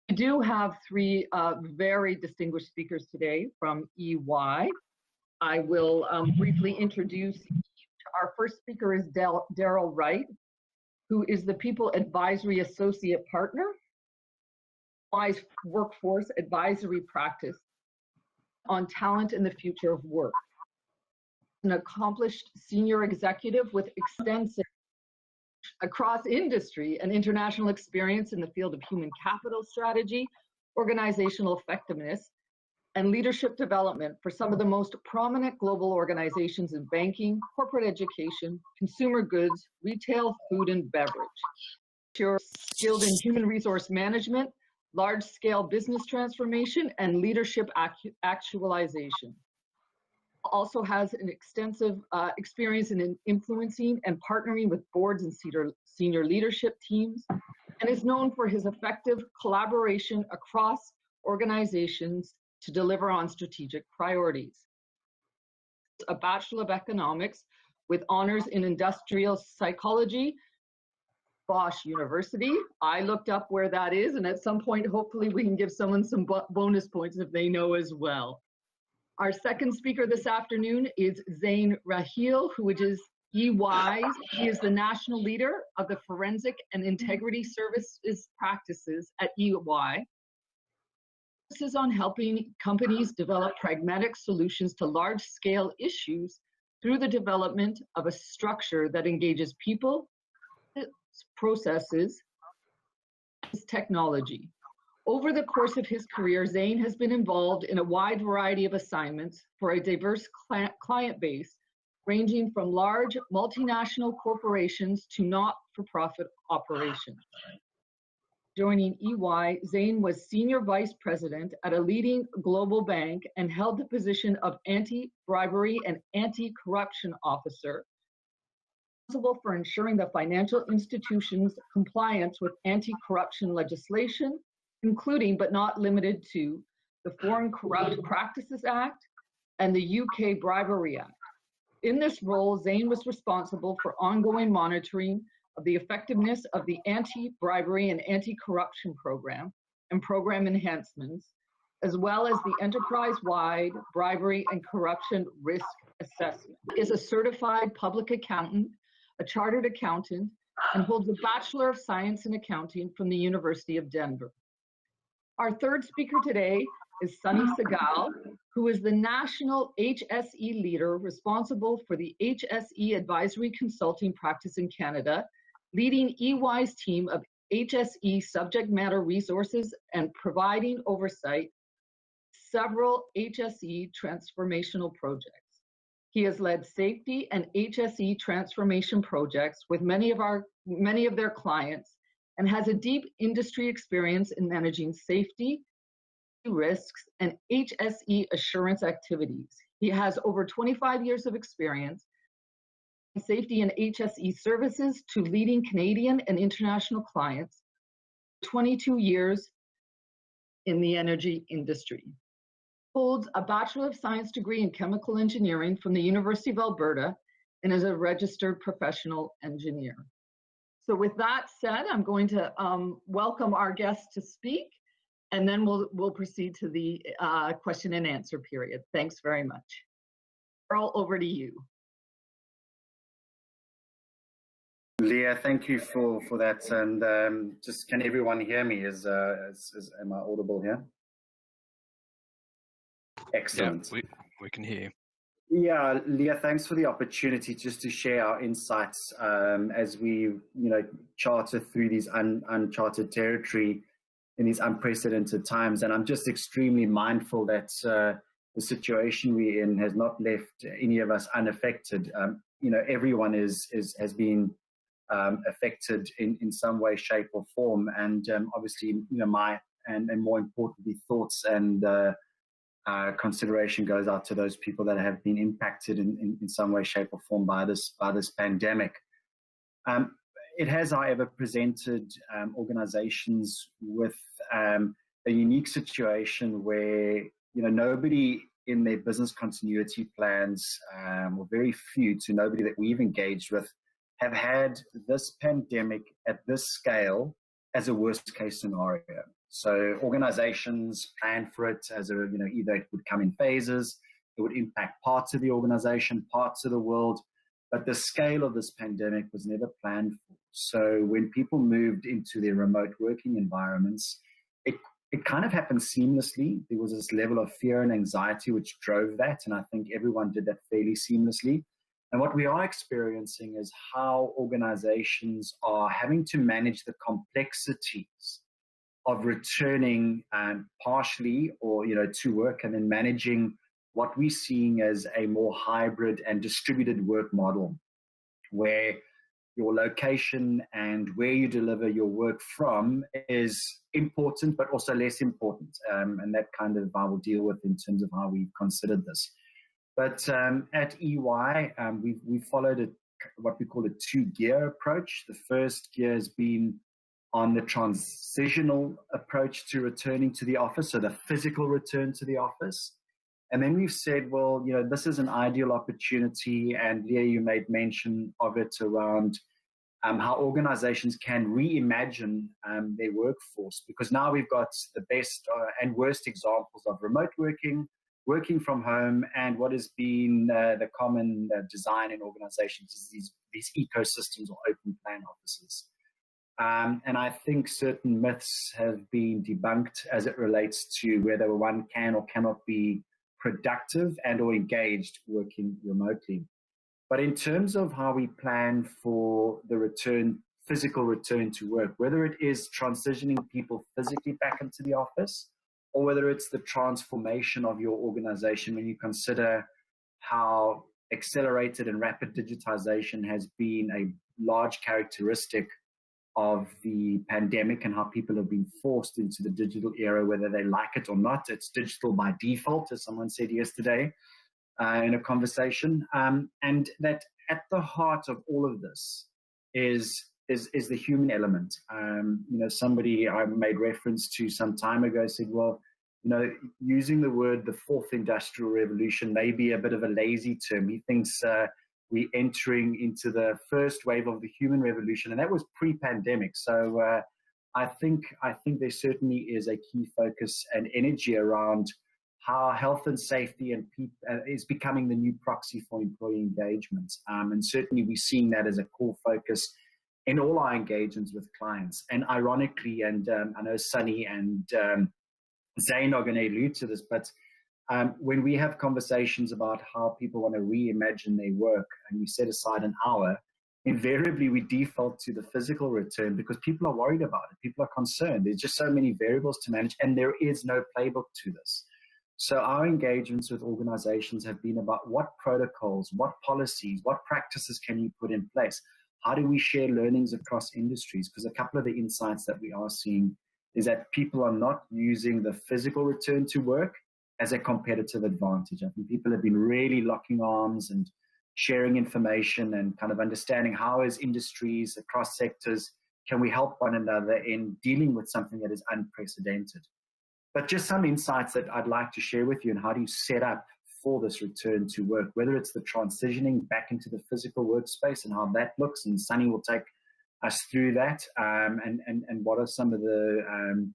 We do have three very distinguished speakers today from EY. I will briefly introduce. Our first speaker is Darryl Wright, who is the People Advisory Associate Partner, EY's workforce advisory practice on talent and the future of work. An accomplished senior executive with extensive across industry and international experience in the field of human capital strategy, organizational effectiveness, and leadership development for some of the most prominent global organizations in banking, corporate education, consumer goods, retail, food, and beverage. You're skilled in human resource management, large-scale business transformation, and leadership actualization. Also has an extensive experience in influencing and partnering with boards and senior leadership teams, and is known for his effective collaboration across organizations to deliver on strategic priorities. A Bachelor of Economics with honors in industrial psychology, Bosch University. I looked up where that is, and at some point, hopefully we can give someone some bonus points if they know as well. Our second speaker this afternoon is Zain Raheel, who is EY's. He is the national leader of the Forensic and Integrity Services practices at EY. This is on helping companies develop pragmatic solutions to large-scale issues through the development of a structure that engages people, processes, and technology. Over the course of his career, Zain has been involved in a wide variety of assignments for a diverse client base, ranging from large multinational corporations to not-for-profit operations. Joining EY, Zain was Senior Vice President at a leading global bank and held the position of Anti-Bribery and Anti-Corruption Officer, responsible for ensuring the financial institutions' compliance with anti-corruption legislation, including but not limited to the Foreign Corrupt Practices Act and the UK Bribery Act. In this role, Zain was responsible for ongoing monitoring of the effectiveness of the anti-bribery and anti-corruption program and program enhancements, as well as the enterprise-wide bribery and corruption risk assessment. He is a certified public accountant, a chartered accountant, and holds a Bachelor of Science in Accounting from the University of Denver. Our third speaker today is Sehgal, who is the national HSE leader responsible for the HSE advisory consulting practice in Canada, leading EY's team of HSE subject matter resources and providing oversight several HSE transformational projects. He has led safety and HSE transformation projects with many of their clients, and has a deep industry experience in managing safety, risks, and HSE assurance activities. He has over 25 years of experience in safety and HSE services to leading Canadian and international clients, 22 years in the energy industry. Holds a Bachelor of Science degree in Chemical Engineering from the University of Alberta and is a registered professional engineer. So with that said, I'm going to welcome our guests to speak, and then we'll proceed to the question and answer period. Thanks very much. Earl, over to you. Leah, thank you for that. And just can everyone hear me? Am I audible here? Excellent. Yeah, we can hear you. Yeah, Leah, thanks for the opportunity just to share our insights as we, charter through these uncharted territory in these unprecedented times. And I'm just extremely mindful that the situation we're in has not left any of us unaffected. Everyone has been affected in some way, shape, or form. And obviously, my and more importantly, thoughts and consideration goes out to those people that have been impacted in some way, shape, or form by this pandemic. It has, however, presented organizations with a unique situation where nobody in their business continuity plans, or very few to nobody that we've engaged with, have had this pandemic at this scale as a worst case scenario. So organizations plan for it as a, either it would come in phases, it would impact parts of the organization, parts of the world, but the scale of this pandemic was never planned for. So when people moved into their remote working environments, it kind of happened seamlessly. There was this level of fear and anxiety which drove that, and I think everyone did that fairly seamlessly. And what we are experiencing is how organizations are having to manage the complexities of returning partially or to work, and then managing what we're seeing as a more hybrid and distributed work model, where your location and where you deliver your work from is important, but also less important. And that kind of I will deal with in terms of how we've considered this. But at EY, we've followed what we call a two-gear approach. The first gear has been on the transitional approach to returning to the office, so the physical return to the office. And then we've said, well, this is an ideal opportunity, and Leah, you made mention of it around how organizations can reimagine their workforce, because now we've got the best and worst examples of remote working, working from home, and what has been the common design in organizations is these ecosystems or open plan offices. And I think certain myths have been debunked as it relates to whether one can or cannot be productive and or engaged working remotely. But in terms of how we plan for the physical return to work, whether it is transitioning people physically back into the office, or whether it's the transformation of your organization, when you consider how accelerated and rapid digitization has been a large characteristic of the pandemic and how people have been forced into the digital era, whether they like it or not. It's digital by default, as someone said yesterday in a conversation. And that at the heart of all of this is the human element. Somebody I made reference to some time ago said, well, using the word the fourth industrial revolution may be a bit of a lazy term. He thinks we're entering into the first wave of the human revolution, and that was pre-pandemic. So I think there certainly is a key focus and energy around how health and safety and is becoming the new proxy for employee engagement. And certainly we're seeing that as a core focus in all our engagements with clients. And ironically, and I know Sunny and Zain are going to allude to this, but when we have conversations about how people want to reimagine their work and we set aside an hour, invariably we default to the physical return because people are worried about it. People are concerned. There's just so many variables to manage, and there is no playbook to this. So our engagements with organizations have been about what protocols, what policies, what practices can you put in place? How do we share learnings across industries? Because a couple of the insights that we are seeing is that people are not using the physical return to work as a competitive advantage. I think people have been really locking arms and sharing information and kind of understanding how as industries across sectors can we help one another in dealing with something that is unprecedented. But just some insights that I'd like to share with you, and how do you set up for this return to work, whether it's the transitioning back into the physical workspace and how that looks, and Sunny will take us through that, and what are some of the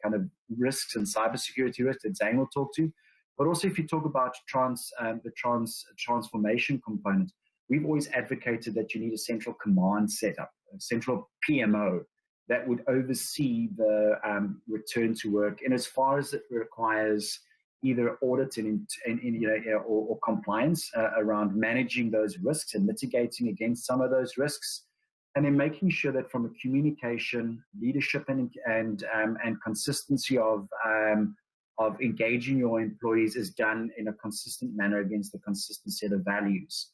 kind of risks and cybersecurity risks that Zain will talk to. But also if you talk about the transformation component, we've always advocated that you need a central command setup, a central PMO that would oversee the return to work. And as far as it requires either audit or compliance around managing those risks and mitigating against some of those risks, and then making sure that from a communication, leadership, and consistency of engaging your employees is done in a consistent manner against a consistent set of values,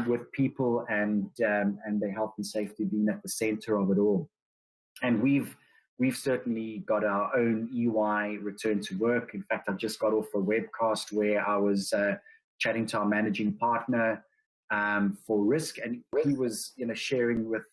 with people and their health and safety being at the center of it all. And we've certainly got our own EY return to work. In fact, I've just got off a webcast where I was chatting to our managing partner for risk, and he was sharing with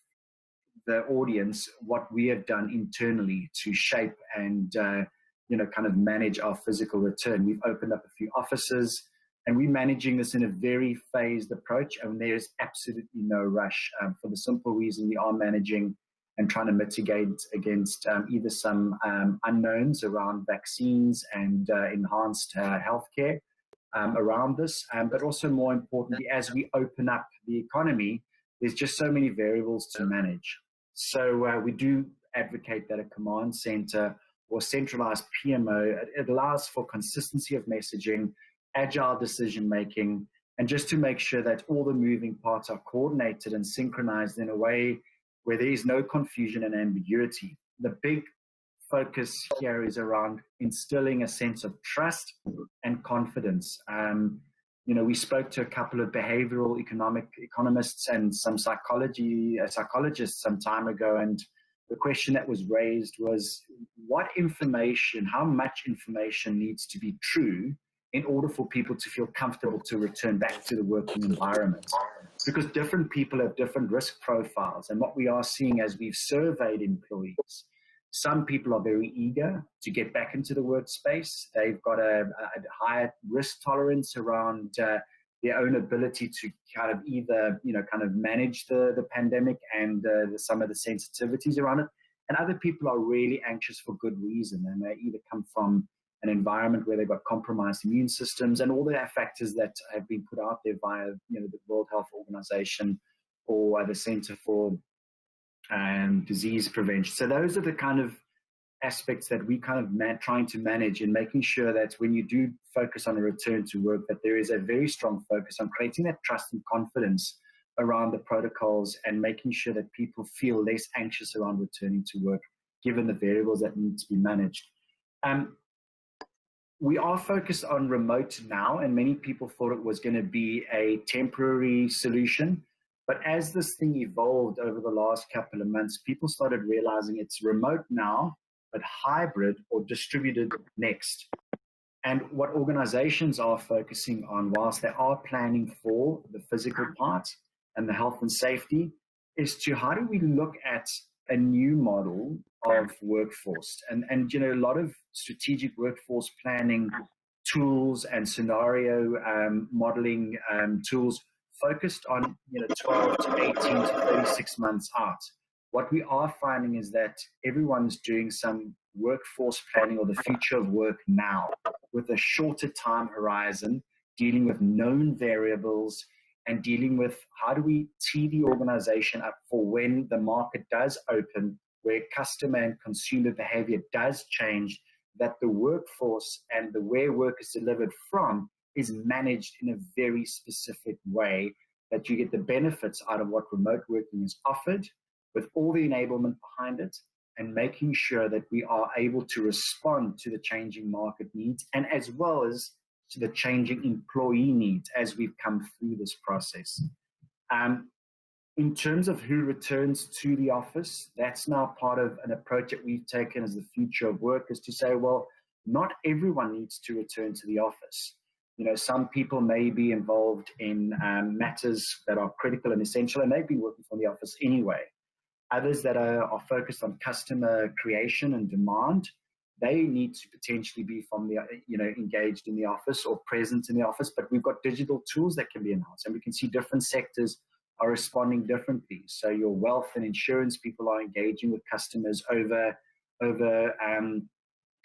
the audience what we have done internally to shape and kind of manage our physical return. We've opened up a few offices, and we're managing this in a very phased approach, and there's absolutely no rush for the simple reason we are managing and trying to mitigate against either some unknowns around vaccines and enhanced healthcare around this, but also more importantly, as we open up the economy, there's just so many variables to manage. So we do advocate that a command center or centralized PMO, it allows for consistency of messaging, agile decision making, and just to make sure that all the moving parts are coordinated and synchronized in a way where there is no confusion and ambiguity. The big focus here is around instilling a sense of trust and confidence. We spoke to a couple of behavioral economists and some psychologists some time ago, and the question that was raised was, how much information needs to be true in order for people to feel comfortable to return back to the working environment? Because different people have different risk profiles, and what we are seeing as we've surveyed employees, some people are very eager to get back into the workspace. They've got a higher risk tolerance around their own ability to kind of either, manage the pandemic and some of the sensitivities around it. And other people are really anxious for good reason. And they either come from an environment where they've got compromised immune systems and all the factors that have been put out there via, the World Health Organization or the Center for Disease Prevention. So those are the kind of aspects that we kind of trying to manage in making sure that when you do focus on a return to work, that there is a very strong focus on creating that trust and confidence around the protocols and making sure that people feel less anxious around returning to work, given the variables that need to be managed. We are focused on remote now, and many people thought it was going to be a temporary solution. But as this thing evolved over the last couple of months, people started realizing it's remote now, but hybrid or distributed next. And what organizations are focusing on, whilst they are planning for the physical part and the health and safety, is to how do we look at a new model of workforce? And a lot of strategic workforce planning tools and scenario modeling tools focused on 12 to 18 to 36 months out. What we are finding is that everyone's doing some workforce planning or the future of work now with a shorter time horizon, dealing with known variables and dealing with how do we tee the organization up for when the market does open, where customer and consumer behavior does change, that the workforce and the where work is delivered from is managed in a very specific way, that you get the benefits out of what remote working is offered with all the enablement behind it, and making sure that we are able to respond to the changing market needs and as well as to the changing employee needs as we've come through this process. In terms of who returns to the office, that's now part of an approach that we've taken as the future of work, is to say, well, not everyone needs to return to the office. Some people may be involved in matters that are critical and essential, and they've been working from the office anyway. Others that are focused on customer creation and demand, they need to potentially be from the, engaged in the office or present in the office, but we've got digital tools that can be enhanced, and we can see different sectors are responding differently. So your wealth and insurance people are engaging with customers over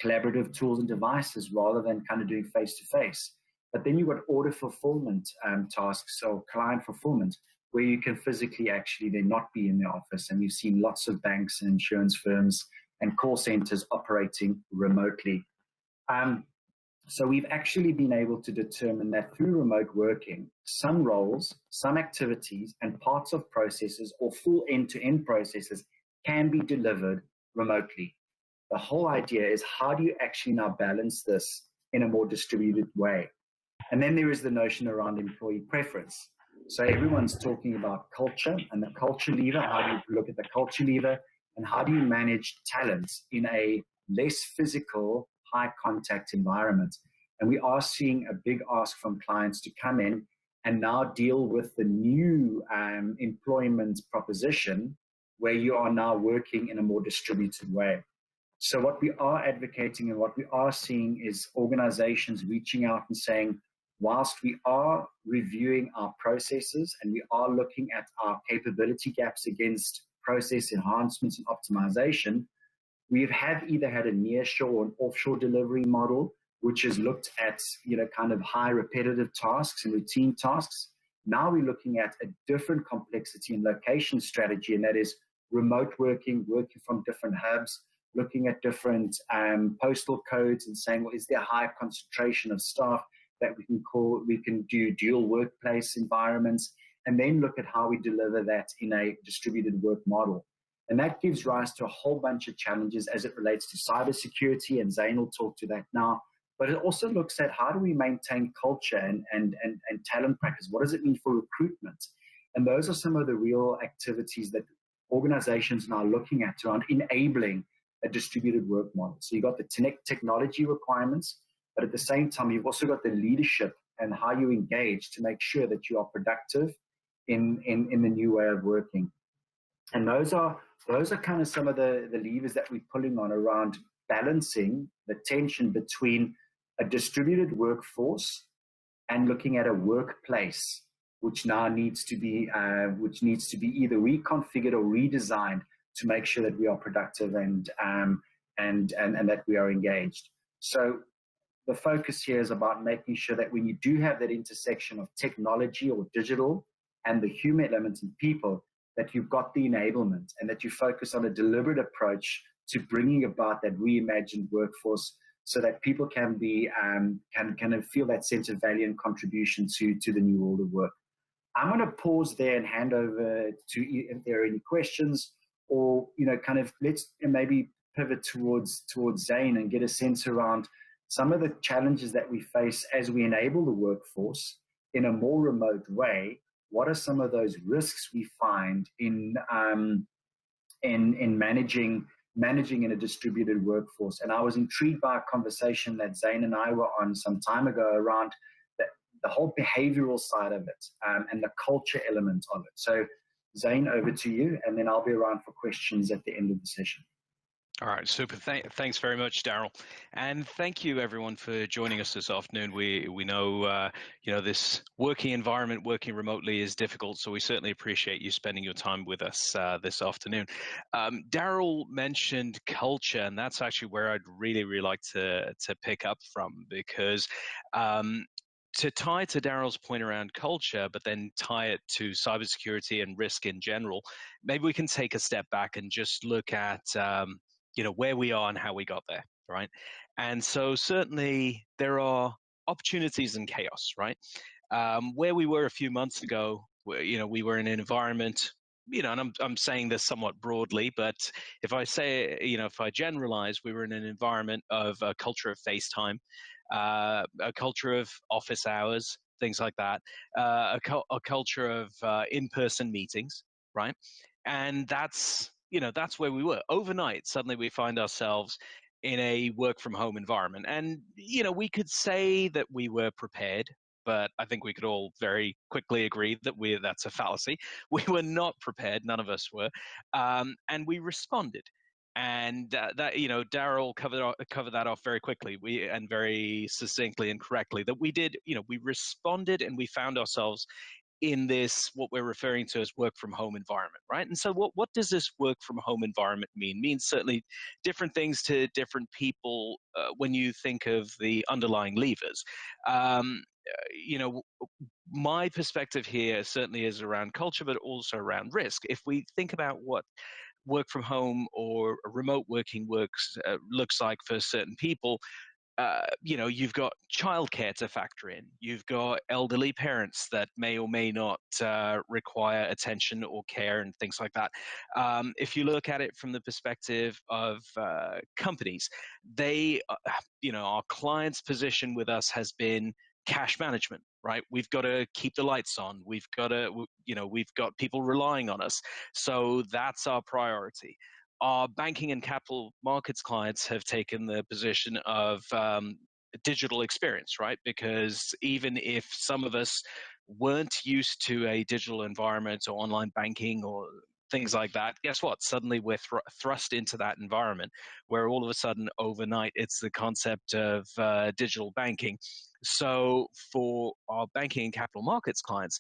collaborative tools and devices rather than kind of doing face-to-face. But then you've got order fulfillment tasks, so client fulfillment, where you can physically actually then not be in the office. And we've seen lots of banks and insurance firms and call centers operating remotely. So we've actually been able to determine that through remote working, some roles, some activities, and parts of processes or full end-to-end processes can be delivered remotely. The whole idea is, how do you actually now balance this in a more distributed way? And then there is the notion around employee preference. So everyone's talking about culture and the culture lever. How do you look at the culture lever, and how do you manage talent in a less physical, high contact environment? And we are seeing a big ask from clients to come in and now deal with the new employment proposition, where you are now working in a more distributed way. So what we are advocating and what we are seeing is organizations reaching out and saying, whilst we are reviewing our processes and we are looking at our capability gaps against process enhancements and optimization, we have either had a nearshore or an offshore delivery model, which has looked at, kind of high repetitive tasks and routine tasks. Now we're looking at a different complexity and location strategy, and that is remote working, working from different hubs, looking at different postal codes and saying, well, is there a high concentration of staff that we can do dual workplace environments, and then look at how we deliver that in a distributed work model. And that gives rise to a whole bunch of challenges as it relates to cybersecurity, and Zain will talk to that now. But it also looks at how do we maintain culture and talent practice? What does it mean for recruitment? And those are some of the real activities that organizations are now looking at around enabling a distributed work model. So you've got the technology requirements, but at the same time, you've also got the leadership and how you engage to make sure that you are productive in the new way of working. And those are kind of some of the levers that we're pulling on around balancing the tension between a distributed workforce and looking at a workplace which now needs to be either reconfigured or redesigned to make sure that we are productive and that we are engaged. So the focus here is about making sure that when you do have that intersection of technology or digital and the human elements and people, that you've got the enablement and that you focus on a deliberate approach to bringing about that reimagined workforce so that people can be can feel that sense of value and contribution to the new world of work. I'm going to pause there and hand over to if there are any questions, or kind of let's maybe pivot towards Zain and get a sense around some of the challenges that we face as we enable the workforce in a more remote way. What are some of those risks we find in managing in a distributed workforce? And I was intrigued by a conversation that Zain and I were on some time ago around the whole behavioral side of it and the culture element of it. So Zain, over to you, and then I'll be around for questions at the end of the session. All right, super. Thanks very much, Darryl, and thank you everyone for joining us this afternoon. We know this working environment, working remotely, is difficult, so we certainly appreciate you spending your time with us this afternoon. Darryl mentioned culture, and that's actually where I'd really like to pick up from, because to tie to Darryl's point around culture, but then tie it to cybersecurity and risk in general, maybe we can take a step back and just look at where we are and how we got there, right? And so certainly there are opportunities and chaos, right? Where we were a few months ago, we were in an environment, and I'm saying this somewhat broadly, but if I say, if I generalize, we were in an environment of a culture of FaceTime, a culture of office hours, things like that, a culture of in-person meetings, right? And that's where we were. Overnight, suddenly we find ourselves in a work from home environment. And, we could say that we were prepared, but I think we could all very quickly agree that that's a fallacy. We were not prepared. None of us were. And we responded. And that, Darryl covered that off very quickly, and very succinctly and correctly, that we did, we responded, and we found ourselves in this, what we're referring to as work from home environment, right? And so what does this work from home environment mean? It means certainly different things to different people when you think of the underlying levers. My perspective here certainly is around culture, but also around risk. If we think about what work from home or remote working looks like for certain people, you've got childcare to factor in. You've got elderly parents that may or may not require attention or care and things like that. If you look at it from the perspective of companies, our clients' position with us has been cash management, right? We've got to keep the lights on. We've got people relying on us. So that's our priority. Our banking and capital markets clients have taken the position of digital experience, right? Because even if some of us weren't used to a digital environment or online banking or things like that, guess what? Suddenly we're thrust into that environment where all of a sudden overnight it's the concept of digital banking. So for our banking and capital markets clients,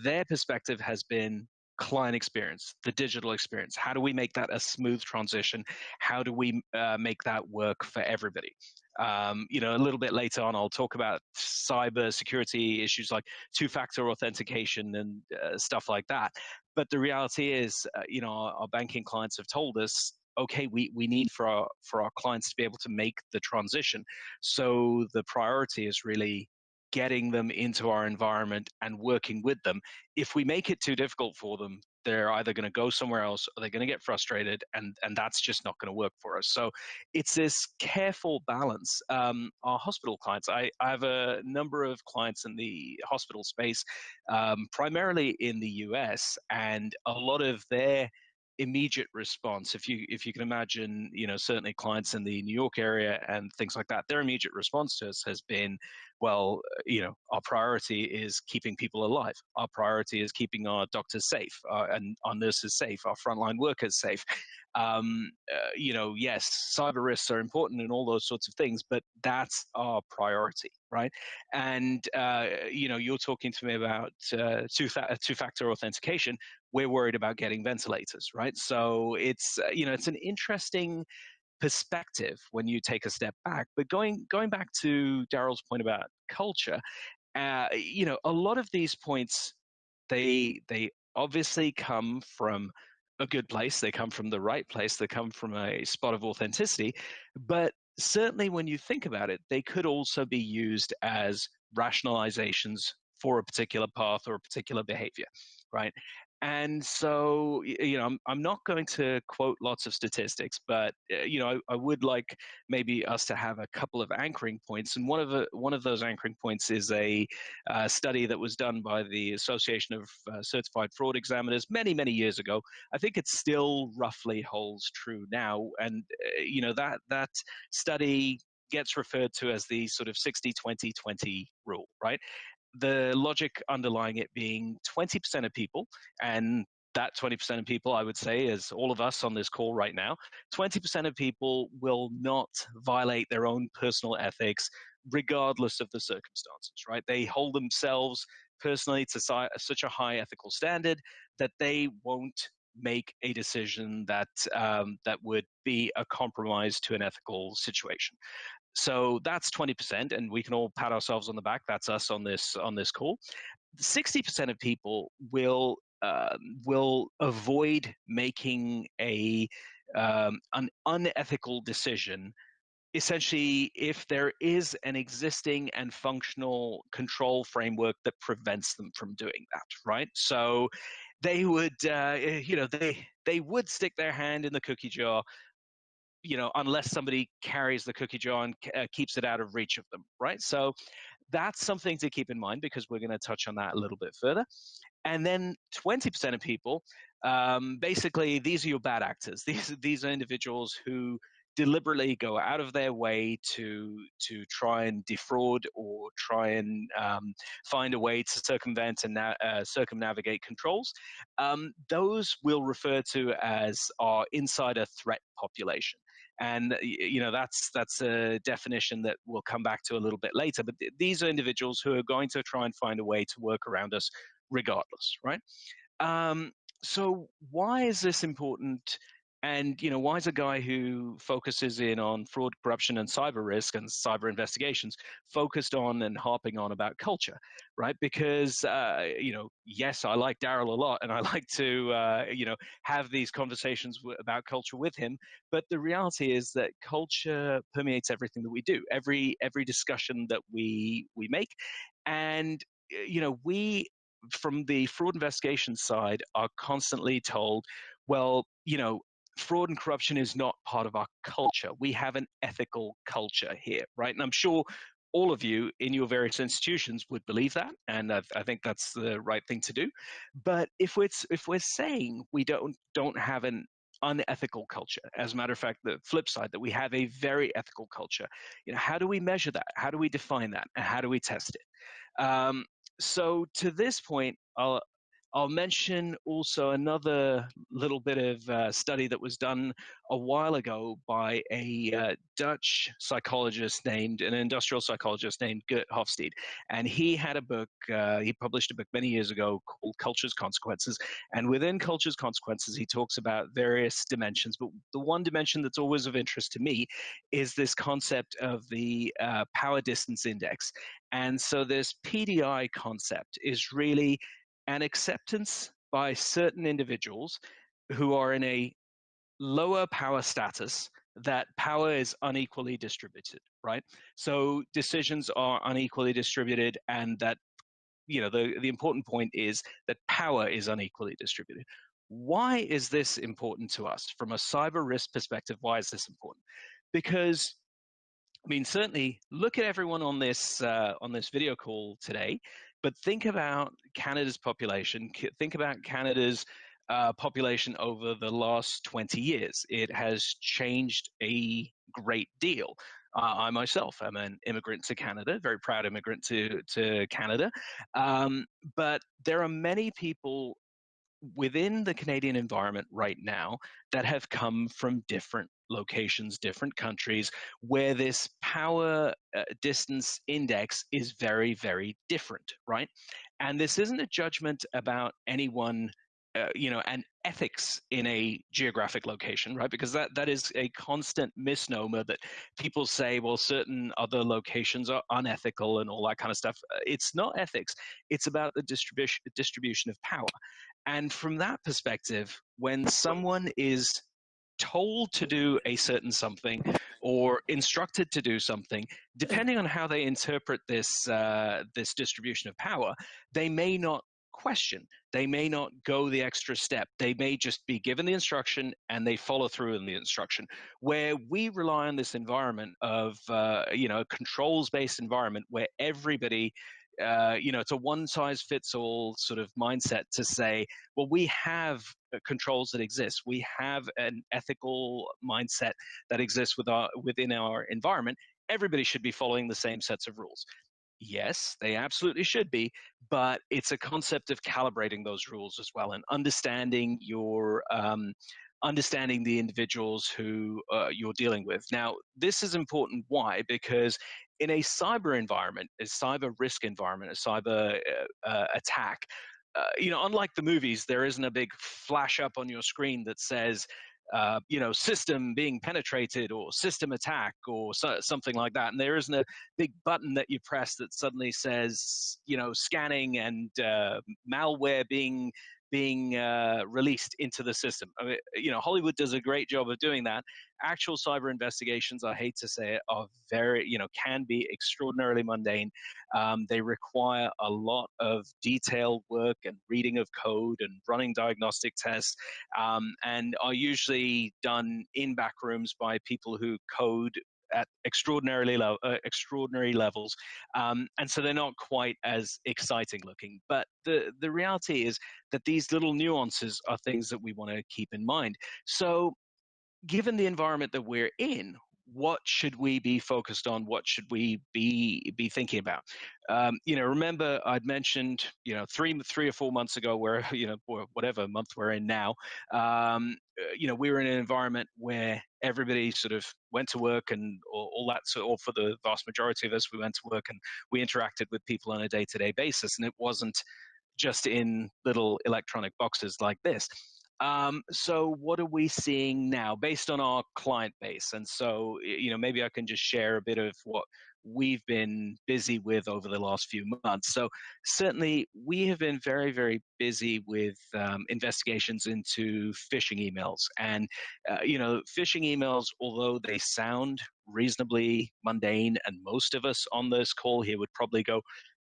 their perspective has been, client experience, the digital experience? How do we make that a smooth transition? How do we make that work for everybody? You know, a little bit later on, I'll talk about cyber security issues like two-factor authentication and stuff like that. But the reality is, you know, our banking clients have told us, okay, we need for our clients to be able to make the transition. So the priority is really getting them into our environment and working with them. If we make it too difficult for them, they're either going to go somewhere else or they're going to get frustrated, and that's just not going to work for us. So it's this careful balance. Our hospital clients, I have a number of clients in the hospital space, primarily in the US, and a lot of their immediate response, if you can imagine, you know, certainly clients in the New York area and things like that, their immediate response to us has been, well, you know, our priority is keeping people alive. Our priority is keeping our doctors safe, and our nurses safe, our frontline workers safe. You know, yes, cyber risks are important and all those sorts of things, but that's our priority, right? And you know, you're talking to me about two-factor authentication. We're worried about getting ventilators, right? So it's you know, it's an interesting perspective when you take a step back. But going back to Darryl's point about culture, you know, a lot of these points, they obviously come from a good place. They come from the right place. They come from a spot of authenticity. But certainly, when you think about it, they could also be used as rationalizations for a particular path or a particular behavior, right? And so, you know, I'm not going to quote lots of statistics, but you know, I would like maybe us to have a couple of anchoring points. And one of those anchoring points is a study that was done by the Association of Certified Fraud Examiners many years ago. I think it still roughly holds true now, and you know, that study gets referred to as the sort of 60-20-20 rule, right? The logic underlying it being 20% of people, and that 20% of people, I would say, is all of us on this call right now, 20% of people will not violate their own personal ethics regardless of the circumstances, right? They hold themselves personally to such a high ethical standard that they won't make a decision that that would be a compromise to an ethical situation. So that's 20%, and we can all pat ourselves on the back. That's us on this call. 60% of people will avoid making an unethical decision, essentially, if there is an existing and functional control framework that prevents them from doing that, right? So they would, you know, they would stick their hand in the cookie jar, you know, unless somebody carries the cookie jar and keeps it out of reach of them, right? So that's something to keep in mind, because we're going to touch on that a little bit further. And then 20% of people, basically, these are your bad actors. These are individuals who deliberately go out of their way to try and defraud or try and find a way to circumvent and circumnavigate controls. Those we'll refer to as our insider threat population. And you know, that's a definition that we'll come back to a little bit later. But these are individuals who are going to try and find a way to work around us regardless, right? So why is this important? And you know, why is a guy who focuses in on fraud, corruption, and cyber risk and cyber investigations focused on and harping on about culture, right? Because you know, yes, I like Darryl a lot, and I like to you know, have these conversations about culture with him. But the reality is that culture permeates everything that we do, every discussion that we make, and you know, we from the fraud investigation side are constantly told, well, you know, fraud and corruption is not part of our culture. We have an ethical culture here, right? And I'm sure all of you in your various institutions would believe that, and I think that's the right thing to do. But if we're saying we don't have an unethical culture, as a matter of fact, the flip side, that we have a very ethical culture, you know, how do we measure that? How do we define that? And how do we test it? So to this point, I'll I'll mention also another little bit of study that was done a while ago by a Dutch psychologist an industrial psychologist named Gert Hofstede. And he had a book, he published a book many years ago called Culture's Consequences. And within Culture's Consequences, he talks about various dimensions. But the one dimension that's always of interest to me is this concept of the power distance index. And so this PDI concept is really an acceptance by certain individuals who are in a lower power status that power is unequally distributed, right? So decisions are unequally distributed, and that, the important point is that power is unequally distributed. Why is this important to us from a cyber risk perspective? Why is this important? Because certainly look at everyone on this video call today, but think about Canada's population. Think about Canada's population over the last 20 years. It has changed a great deal. I myself am an immigrant to Canada, very proud immigrant to Canada. But there are many people within the Canadian environment right now that have come from different locations, different countries, where this power distance index is very, very different, right? And this isn't a judgment about anyone, and ethics in a geographic location, right? Because that is a constant misnomer that people say, well, certain other locations are unethical and all that kind of stuff. It's not ethics. It's about the distribution of power. And from that perspective, when someone is told to do a certain something or instructed to do something, depending on how they interpret this this distribution of power, they may not question. They may not go the extra step. They may just be given the instruction and they follow through in the instruction. Where we rely on this environment of a controls-based environment where everybody it's a one-size-fits-all sort of mindset to say, well, we have controls that exist. We have an ethical mindset that exists within our environment. Everybody should be following the same sets of rules. Yes, they absolutely should be, but it's a concept of calibrating those rules as well and understanding understanding the individuals who you're dealing with. Now, this is important. Why? Because in a cyber environment, a cyber risk environment, a cyber attack, unlike the movies, there isn't a big flash up on your screen that says, system being penetrated or system attack or something like that. And there isn't a big button that you press that suddenly says, scanning and malware being released into the system. I mean, Hollywood does a great job of doing that. Actual cyber investigations, I hate to say it, are very, can be extraordinarily mundane. They require a lot of detailed work and reading of code and running diagnostic tests, and are usually done in back rooms by people who code at extraordinary levels, and so they're not quite as exciting looking. But the reality is that these little nuances are things that we want to keep in mind. So given the environment that we're in, what should we be focused on? What should we be thinking about? Remember I'd mentioned, 3 or 4 months ago, where, or whatever month we're in now, we were in an environment where everybody sort of went to work and all that. So, or for the vast majority of us, we went to work and we interacted with people on a day-to-day basis, and it wasn't just in little electronic boxes like this. So what are we seeing now based on our client base? And so, maybe I can just share a bit of what we've been busy with over the last few months. So certainly we have been very, very busy with investigations into phishing emails. And, phishing emails, although they sound reasonably mundane, and most of us on this call here would probably go,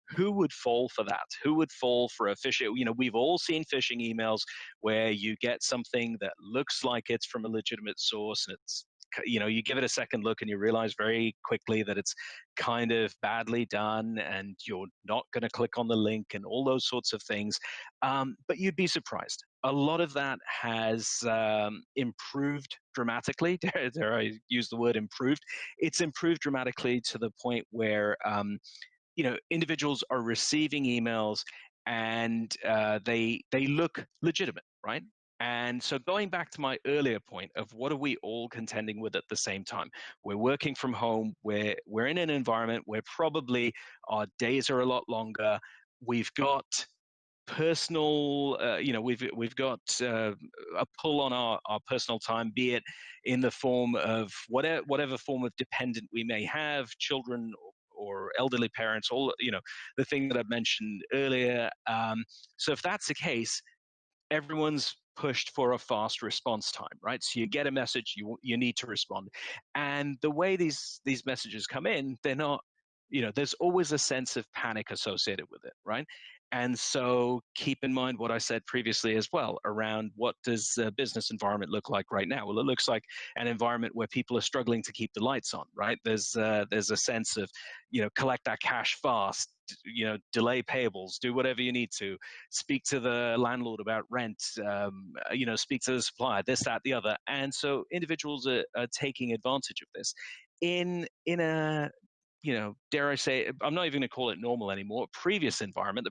who would fall for that? Who would fall for a phishing? We've all seen phishing emails where you get something that looks like it's from a legitimate source, and it's, you give it a second look and you realize very quickly that it's kind of badly done, and you're not going to click on the link and all those sorts of things. But you'd be surprised. A lot of that has improved dramatically. Dare I use the word improved? It's improved dramatically to the point where individuals are receiving emails and they look legitimate, right? And so going back to my earlier point of what are we all contending with at the same time? We're working from home. We're in an environment where probably our days are a lot longer. We've got personal, we've got a pull on our personal time, be it in the form of whatever form of dependent we may have, children or elderly parents, all the thing that I've mentioned earlier. So if that's the case, everyone's pushed for a fast response time, right? So you get a message, you need to respond, and the way these messages come in, they're not, there's always a sense of panic associated with it, right? And so keep in mind what I said previously as well around what does a business environment look like right now? Well, it looks like an environment where people are struggling to keep the lights on, right? There's a sense of, collect that cash fast, delay payables, do whatever you need to, speak to the landlord about rent, speak to the supplier, this, that, the other. And so individuals are taking advantage of this in a, dare I say, I'm not even going to call it normal anymore. The previous environment,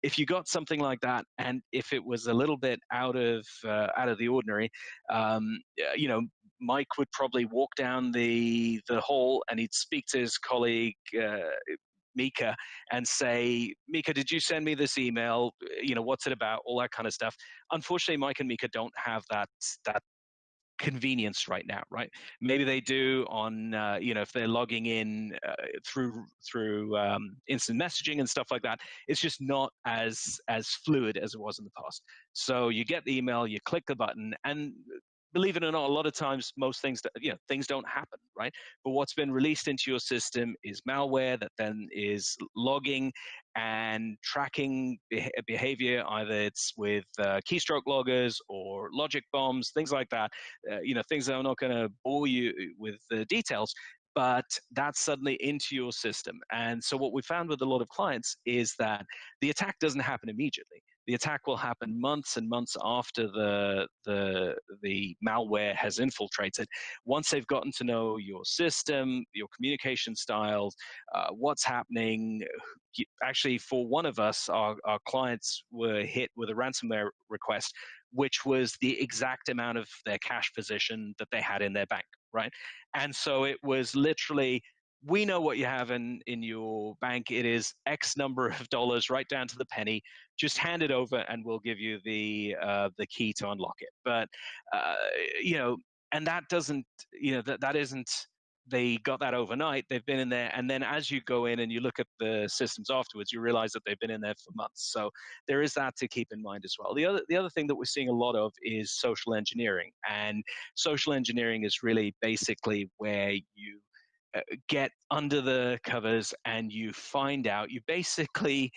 if you got something like that, and if it was a little bit out of the ordinary, Mike would probably walk down the hall and he'd speak to his colleague Mika and say, Mika, did you send me this email? What's it about? All that kind of stuff. Unfortunately, Mike and Mika don't have that convenience right now, right? Maybe they do on, if they're logging in through instant messaging and stuff like that. It's just not as fluid as it was in the past. So you get the email, you click the button, and believe it or not, a lot of times most things things don't happen, right? But what's been released into your system is malware that then is logging and tracking behavior. Either it's with keystroke loggers or logic bombs, things like that. Things that I'm not going to bore you with the details, but that's suddenly into your system. And so what we found with a lot of clients is that the attack doesn't happen immediately. The attack will happen months and months after the malware has infiltrated. Once they've gotten to know your system, your communication styles, what's happening. Actually, for one of us, our clients were hit with a ransomware request, which was the exact amount of their cash position that they had in their bank, right? And so it was literally, we know what you have in your bank. It is X number of dollars, right down to the penny. Just hand it over, and we'll give you the key to unlock it. But and that doesn't, that isn't. They got that overnight. They've been in there, and then as you go in and you look at the systems afterwards, you realize that they've been in there for months. So there is that to keep in mind as well. The other thing that we're seeing a lot of is social engineering, and social engineering is really basically where you get under the covers and you basically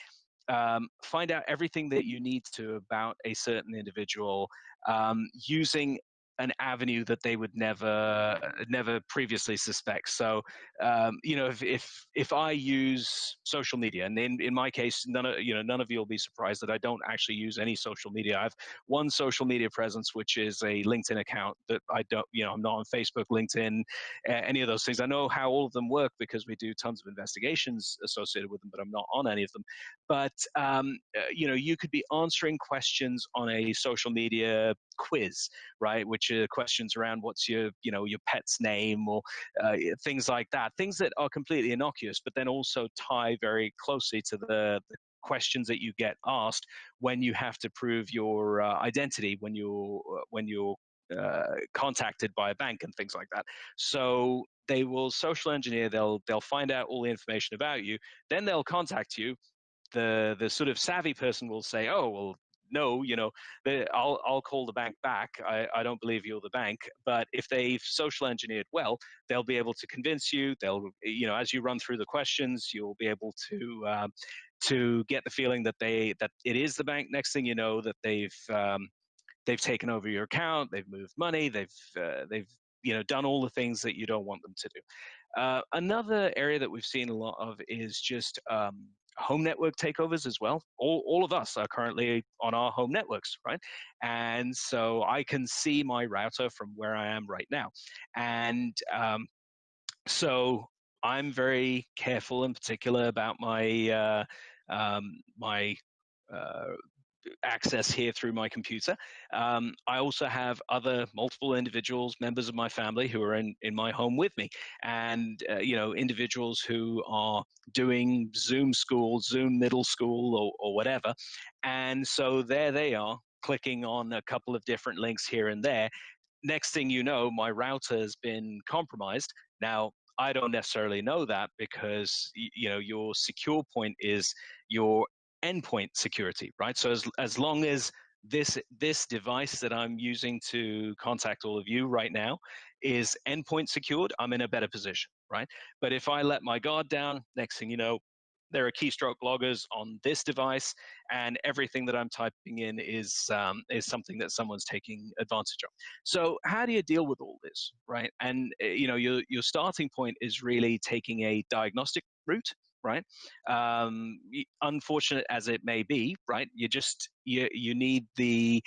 find out everything that you need to about a certain individual, using an avenue that they would never previously suspect. So if I use social media, and in my case, none of you will be surprised that I don't actually use any social media. I have one social media presence, which is a LinkedIn account that I don't, I'm not on Facebook, LinkedIn, any of those things. I know how all of them work because we do tons of investigations associated with them, but I'm not on any of them. But you could be answering questions on a social media quiz, right? Which are questions around what's your pet's name, or things like that. Things that are completely innocuous, but then also tie very closely to the questions that you get asked when you have to prove your identity when you're contacted by a bank and things like that. So they will social engineer. They'll find out all the information about you. Then they'll contact you. The sort of savvy person will say, oh, well, no, I'll call the bank back. I don't believe you're the bank. But if they've social engineered well, they'll be able to convince you. They'll, as you run through the questions, you'll be able to get the feeling that it is the bank. Next thing you know, that they've taken over your account, they've moved money, they've done all the things that you don't want them to do. Another area that we've seen a lot of is just home network takeovers as well. All of us are currently on our home networks, right? And so I can see my router from where I am right now. And so I'm very careful and particular about my my access here through my computer. I also have other multiple individuals, members of my family, who are in my home with me, and individuals who are doing Zoom school, Zoom middle school, or whatever. And so there they are, clicking on a couple of different links here and there. Next thing you know, my router has been compromised. Now, I don't necessarily know that because your secure point is your endpoint security, right? So as long as this device that I'm using to contact all of you right now is endpoint secured, I'm in a better position, right? But if I let my guard down, next thing you know, there are keystroke loggers on this device, and everything that I'm typing in is something that someone's taking advantage of. So how do you deal with all this, right? And your starting point is really taking a diagnostic route, right? Unfortunate as it may be, right? You need the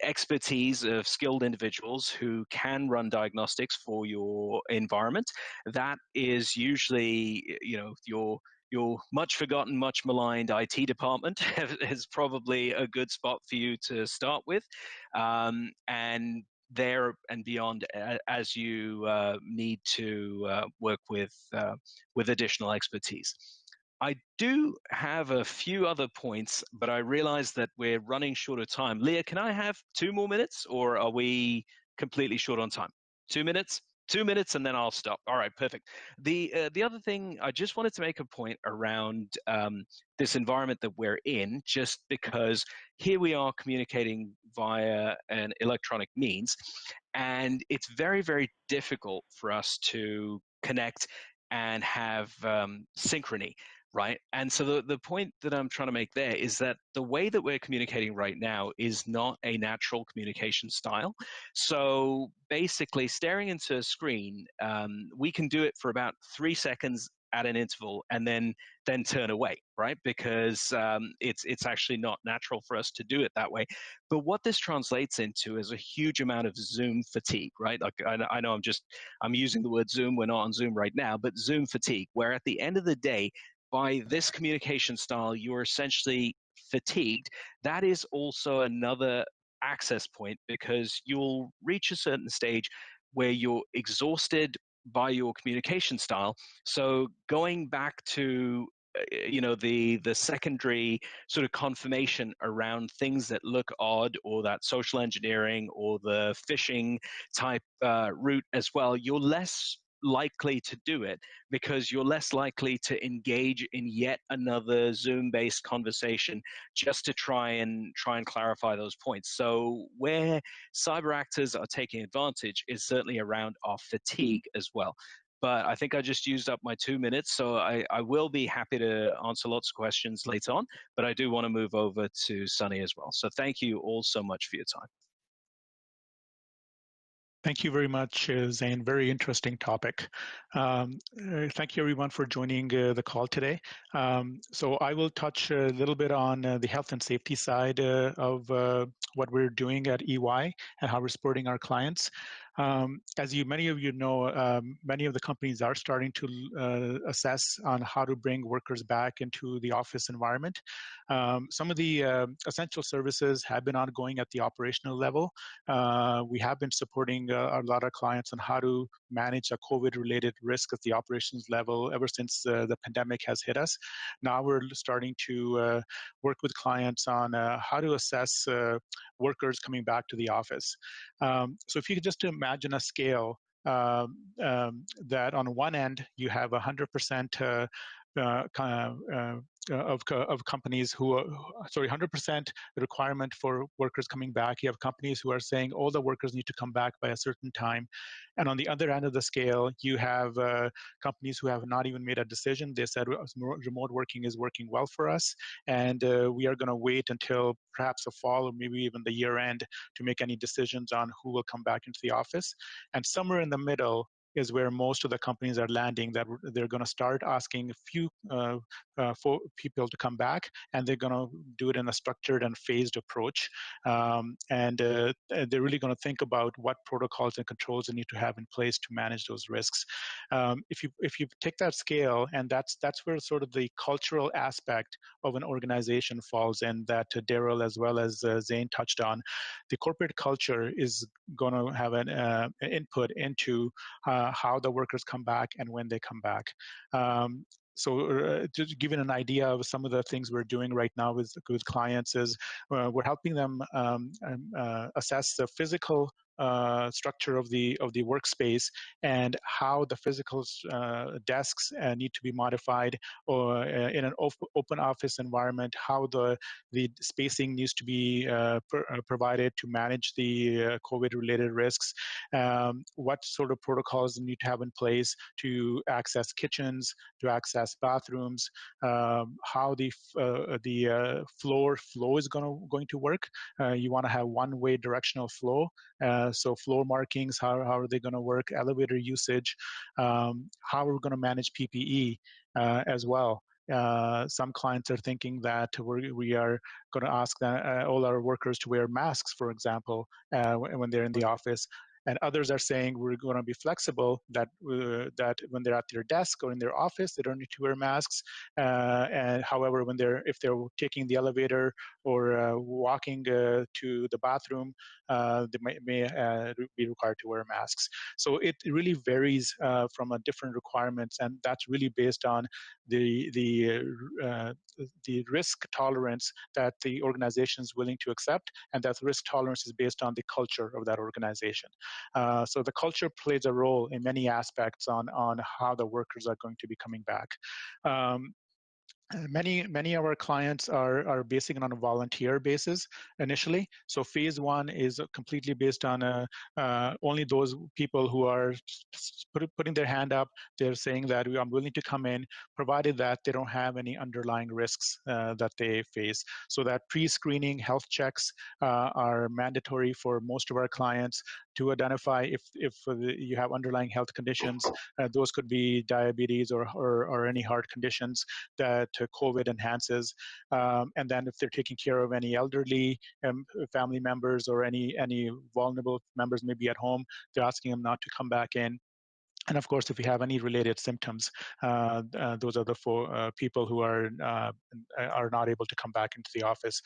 expertise of skilled individuals who can run diagnostics for your environment. That is usually, your much forgotten, much maligned IT department is probably a good spot for you to start with. And there and beyond, as you need to work with additional expertise. I do have a few other points, but I realize that we're running short of time. Leah, can I have 2 more minutes, or are we completely short on time? 2 minutes? 2 minutes, and then I'll stop. All right, perfect. The other thing, I just wanted to make a point around this environment that we're in, just because here we are communicating via an electronic means, and it's very, very difficult for us to connect and have synchrony, right? And so the point that I'm trying to make there is that the way that we're communicating right now is not a natural communication style. So basically, staring into a screen, we can do it for about 3 seconds at an interval and then turn away, right? Because it's actually not natural for us to do it that way. But what this translates into is a huge amount of Zoom fatigue, right? Like I know I'm using the word Zoom. We're not on Zoom right now, but Zoom fatigue, where at the end of the day, by this communication style, you're essentially fatigued. That is also another access point, because you'll reach a certain stage where you're exhausted by your communication style. So going back to the secondary sort of confirmation around things that look odd, or that social engineering or the phishing type route as well, you're less likely to do it, because you're less likely to engage in yet another Zoom-based conversation just to try and clarify those points. So where cyber actors are taking advantage is certainly around our fatigue as well. But I think I just used up my 2 minutes, so I will be happy to answer lots of questions later on, but I do want to move over to Sunny as well. So thank you all so much for your time. Thank you very much, Zain. Very interesting topic. Thank you, everyone, for joining the call today. So I will touch a little bit on the health and safety side of what we're doing at EY and how we're supporting our clients. As many of you know, many of the companies are starting to assess on how to bring workers back into the office environment. Some of the essential services have been ongoing at the operational level. We have been supporting a lot of clients on how to manage a COVID-related risk at the operations level ever since the pandemic has hit us. Now we're starting to work with clients on how to assess workers coming back to the office. So if you could just imagine a scale that on one end you have 100% of companies who are, 100% the requirement for workers coming back. You have companies who are saying all the workers need to come back by a certain time. And on the other end of the scale, you have companies who have not even made a decision. They said remote working is working well for us, and we are going to wait until perhaps the fall or maybe even the year end to make any decisions on who will come back into the office. And somewhere in the middle, is where most of the companies are landing, that they're going to start asking a few for people to come back, and they're going to do it in a structured and phased approach. They're really going to think about what protocols and controls they need to have in place to manage those risks. If you take that scale, and that's where sort of the cultural aspect of an organization falls in, that Darryl as well as Zain touched on. The corporate culture is going to have an input into how the workers come back and when they come back. So to give you an idea of some of the things we're doing right now with clients is we're helping them assess the physical structure of the workspace and how the physical desks need to be modified, or in an open office environment, how the spacing needs to be provided to manage the COVID-related risks, what sort of protocols need to have in place to access kitchens, to access bathrooms, how the flow is going to work. You want to have one-way directional flow. So floor markings, how are they going to work? Elevator usage, how we're going to manage PPE as well. Some clients are thinking that we are going to ask all our workers to wear masks, for example, when they're in the office. And others are saying we're going to be flexible, that when they're at their desk or in their office, they don't need to wear masks. And however, if they're taking the elevator or walking to the bathroom, they may be required to wear masks. So it really varies from a different requirements, and that's really based on the risk tolerance that the organization is willing to accept, and that risk tolerance is based on the culture of that organization. So the culture plays a role in many aspects on how the workers are going to be coming back. Many of our clients are basing it on a volunteer basis initially. So phase one is completely based on only those people who are putting their hand up. They're saying that I'm willing to come in, provided that they don't have any underlying risks that they face. So that pre-screening health checks are mandatory for most of our clients to identify if you have underlying health conditions. Those could be diabetes or any heart conditions that COVID enhances. And then if they're taking care of any elderly family members or any vulnerable members maybe at home, they're asking them not to come back in. And of course, if you have any related symptoms, those are the people who are not able to come back into the office.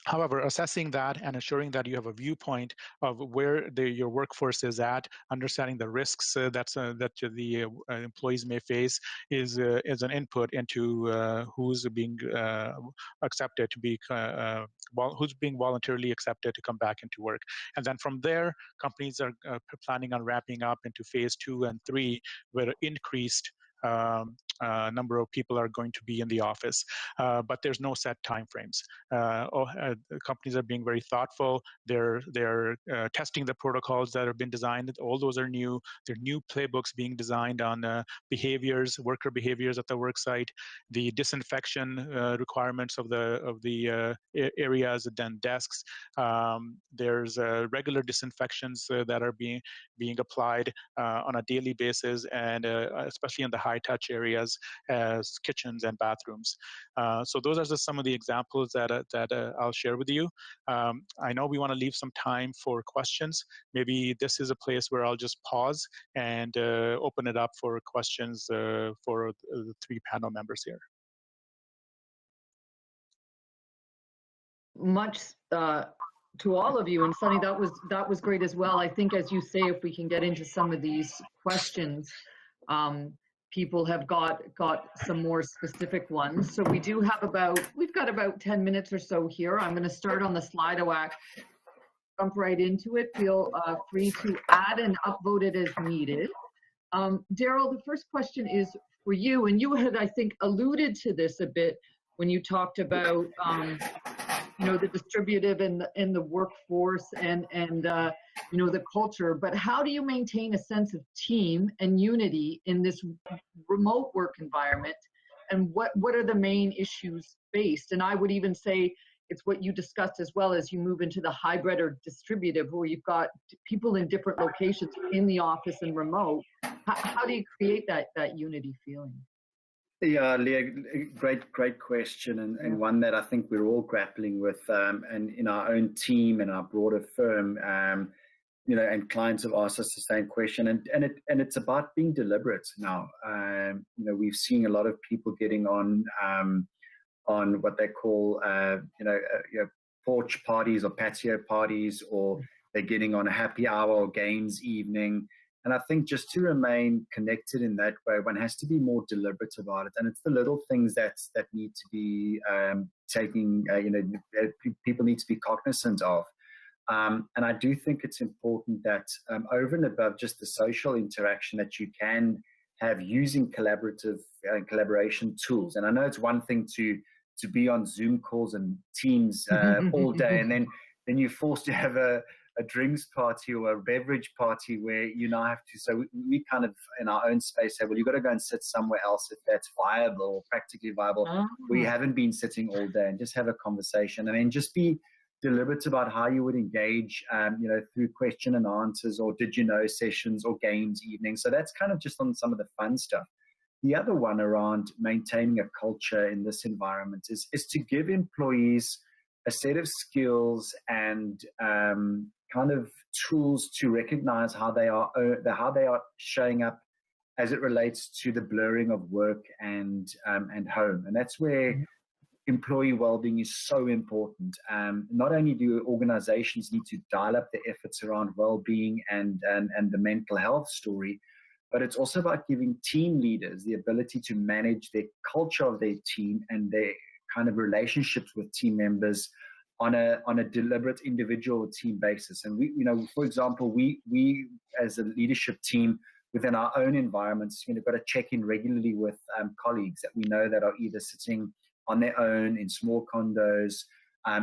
However, assessing that and ensuring that you have a viewpoint of where your workforce is at, understanding the risks that the employees may face is an input into who's being accepted to be who's being voluntarily accepted to come back into work. And then from there, companies are planning on wrapping up into phase 2 and 3, where increased number of people are going to be in the office, but there's no set timeframes. Companies are being very thoughtful. They're testing the protocols that have been designed. All those are new. There are new playbooks being designed on worker behaviors at the work site, the disinfection requirements of the areas and desks. There's regular disinfections that are being applied on a daily basis, and especially in the high-touch areas as kitchens and bathrooms. So those are just some of the examples that I'll share with you. I know we want to leave some time for questions. Maybe this is a place where I'll just pause and open it up for questions for the 3 panel members here. Much to all of you, and Sunny, that was great as well. I think, as you say, if we can get into some of these questions, people have got some more specific ones. So we've got about 10 minutes or so here. I'm going to start on the Slido, jump right into it. Feel free to add and upvote it as needed. Darryl, the first question is for you, and you had, I think, alluded to this a bit when you talked about the distributive in the workforce and the culture, but how do you maintain a sense of team and unity in this remote work environment, and what are the main issues faced? And I would even say, it's what you discussed as well as you move into the hybrid or distributive, where you've got people in different locations in the office and remote. How do you create that unity feeling? Yeah, Leah, great question, and one that I think we're all grappling with, and in our own team and our broader firm, you know, and clients have asked us the same question, and it's about being deliberate now. You know, we've seen a lot of people getting on what they call, you know, porch parties or patio parties, or they're getting on a happy hour or games evening. And I think just to remain connected in that way, one has to be more deliberate about it. And it's the little things that need to be taking, you know, that people need to be cognizant of. And I do think it's important that over and above just the social interaction that you can have using collaboration tools. And I know it's one thing to be on Zoom calls and Teams all day, and then you're forced to have a drinks party or a beverage party where you now have to, so we kind of in our own space say, well, you've got to go and sit somewhere else if that's viable or practically viable, where you haven't been sitting all day, and just have a conversation, and then just be deliberate about how you would engage, you know, through question and answers or did you know sessions or games evenings. So that's kind of just on some of the fun stuff. The other one around maintaining a culture in this environment is to give employees a set of skills and kind of tools to recognize how they are showing up as it relates to the blurring of work and home. And that's where employee well-being is so important. Not only do organizations need to dial up the efforts around well-being and the mental health story, but it's also about giving team leaders the ability to manage the culture of their team and their kind of relationships with team members on a deliberate individual team basis. And we, you know, for example, we as a leadership team within our own environments, you know, got to check in regularly with colleagues that we know that are either sitting on their own in small condos,